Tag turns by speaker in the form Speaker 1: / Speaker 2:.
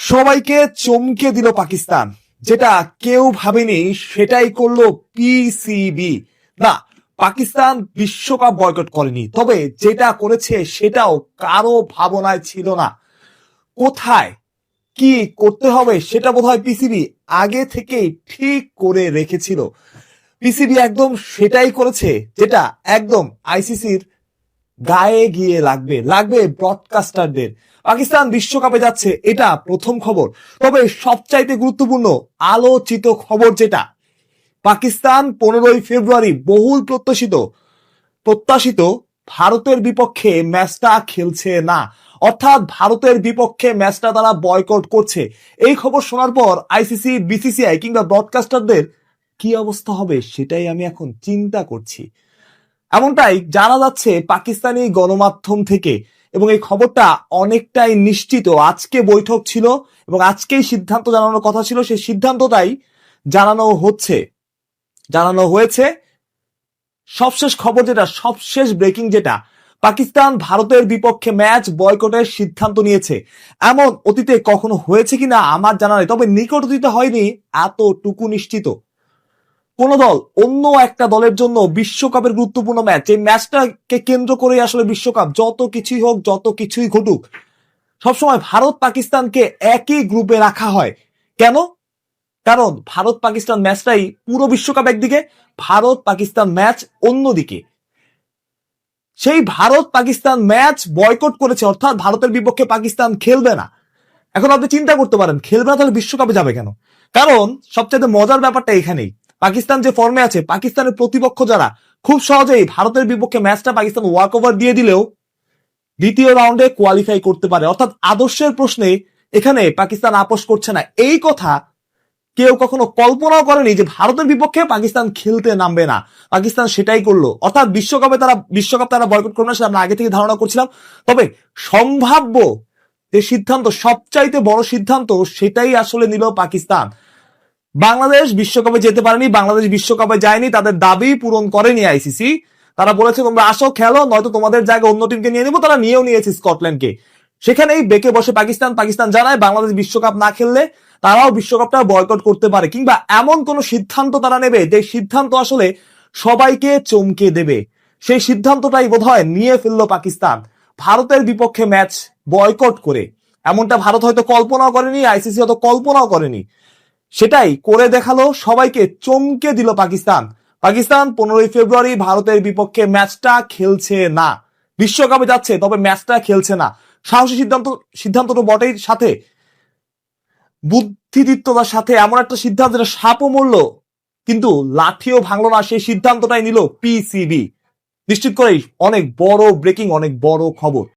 Speaker 1: সবাইকে চমকে দিল পাকিস্তান। যেটা কেউ ভাবেনি সেটাই করলো পিসিবি। না, পাকিস্তান বিশ্বকাপ বয়কট করেনি, তবে যেটা করেছে সেটাও কারো ভাবনায় ছিল না। কোথায় কি করতে হবে সেটা বোধহয় পিসিবি আগে থেকেই ঠিক করে রেখেছিল। পিসিবি একদম সেটাই করেছে যেটা একদম আইসিসির গায়ে গিয়ে লাগবে লাগবে ব্রডকাস্টারদের। পাকিস্তান বিশ্বকাপে যাচ্ছে, এটা প্রথম খবর। তবে সবচাইতে গুরুত্বপূর্ণ আলোচিত খবর যেটা, পাকিস্তান 15 ফেব্রুয়ারি বহুল প্রত্যাশিত ভারতের বিপক্ষে ম্যাচটা খেলছে না, অর্থাৎ ভারতের বিপক্ষে ম্যাচটা তারা বয়কট করছে। এই খবর শোনার পর আইসিসি, বিসিসিআই কিংবা ব্রডকাস্টারদের কি অবস্থা হবে সেটাই আমি এখন চিন্তা করছি। এমনটাই জানা যাচ্ছে পাকিস্তানি গণমাধ্যম থেকে, এবং এই খবরটা অনেকটাই নিশ্চিত। আজকে বৈঠক ছিল এবং আজকেই সিদ্ধান্ত জানানোর কথা ছিল, সেই সিদ্ধান্তটাই জানানো হয়েছে। সবশেষ খবর যেটা, সবশেষ ব্রেকিং যেটা, পাকিস্তান ভারতের বিপক্ষে ম্যাচ বয়কটের সিদ্ধান্ত নিয়েছে। এমন অতীতে কখনো হয়েছে কিনা আমার জানা নেই, তবে নিকট অতীতে হয়নি এতটুকু নিশ্চিত। কোন দল অন্য একটা দলের জন্য বিশ্বকাপের গুরুত্বপূর্ণ ম্যাচ, এই ম্যাচটাকে কেন্দ্র করে আসলে বিশ্বকাপ যত কিছুই হোক, যত কিছুই ঘটুক, সবসময় ভারত পাকিস্তানকে একই গ্রুপে রাখা হয়। কেন? কারণ ভারত পাকিস্তান ম্যাচটাই পুরো বিশ্বকাপ একদিকে, ভারত পাকিস্তান ম্যাচ অন্যদিকে। সেই ভারত পাকিস্তান ম্যাচ বয়কট করেছে, অর্থাৎ ভারতের বিপক্ষে পাকিস্তান খেলবে না। এখন আপনি চিন্তা করতে পারেন, খেলবে না তাহলে বিশ্বকাপে যাবে কেন? কারণ সবচেয়ে মজার ব্যাপারটা এখানেই, পাকিস্তান যে ফর্মে আছে, পাকিস্তানের প্রতিপক্ষ যারা, খুব সহজেই ভারতের বিপক্ষে ম্যাচটা পাকিস্তান ওয়াক ওভার দিয়ে দিলেও দ্বিতীয় রাউন্ডে কোয়ালিফাই করতে পারে। অর্থাৎ আদর্শের প্রশ্নে এখানে পাকিস্তান আপোষ করছে না। এই কথা কেউ কখনো কল্পনাও করেনি যে ভারতের বিপক্ষে পাকিস্তান খেলতে নামবে না। পাকিস্তান সেটাই করলো, অর্থাৎ বিশ্বকাপ তারা বয়কট করবে না, সেটা আমরা আগে থেকে ধারণা করছিলাম। তবে সম্ভাব্য যে সিদ্ধান্ত, সবচাইতে বড় সিদ্ধান্ত, সেটাই আসলে নিল পাকিস্তান। বাংলাদেশ বিশ্বকাপে যেতে পারেনি, বাংলাদেশ বিশ্বকাপে যায়নি, তাদের দাবি পূরণ করেনি আইসিসি। তারা বলেছে তোমরা আসো খেলো, নয়তো তোমাদের জায়গায় অন্য টিমকে নিয়ে নিবো। তারা নিয়েও নিয়েছে স্কটল্যান্ডকে। সেখানেই বেঁকে বসে পাকিস্তান জানায় বাংলাদেশ বিশ্বকাপ না খেললে তারাও বিশ্বকাপটা বয়কট করতে পারে, কিংবা এমন কোন সিদ্ধান্ত তারা নেবে যে সিদ্ধান্ত আসলে সবাইকে চমকে দেবে। সেই সিদ্ধান্তটাই বোধহয় নিয়ে ফেললো পাকিস্তান, ভারতের বিপক্ষে ম্যাচ বয়কট করে। এমনটা ভারত হয়তো কল্পনাও করেনি, আইসিসি হয়তো কল্পনাও করেনি। সেটাই করে দেখালো, সবাইকে চমকে দিল পাকিস্তান। 15 ফেব্রুয়ারি ভারতের বিপক্ষে ম্যাচটা খেলছে না, বিশ্বকাপে যাচ্ছে তবে ম্যাচটা খেলছে না। সাহসী সিদ্ধান্ত তো বটেই, সাথে বুদ্ধিদীপ্ততার সাথে এমন একটা সিদ্ধান্ত যেটা সাপও মরলো কিন্তু লাঠিও ভাঙলো না, সেই সিদ্ধান্তটাই নিল পিসিবি। নিশ্চিত করেই অনেক বড় ব্রেকিং, অনেক বড় খবর।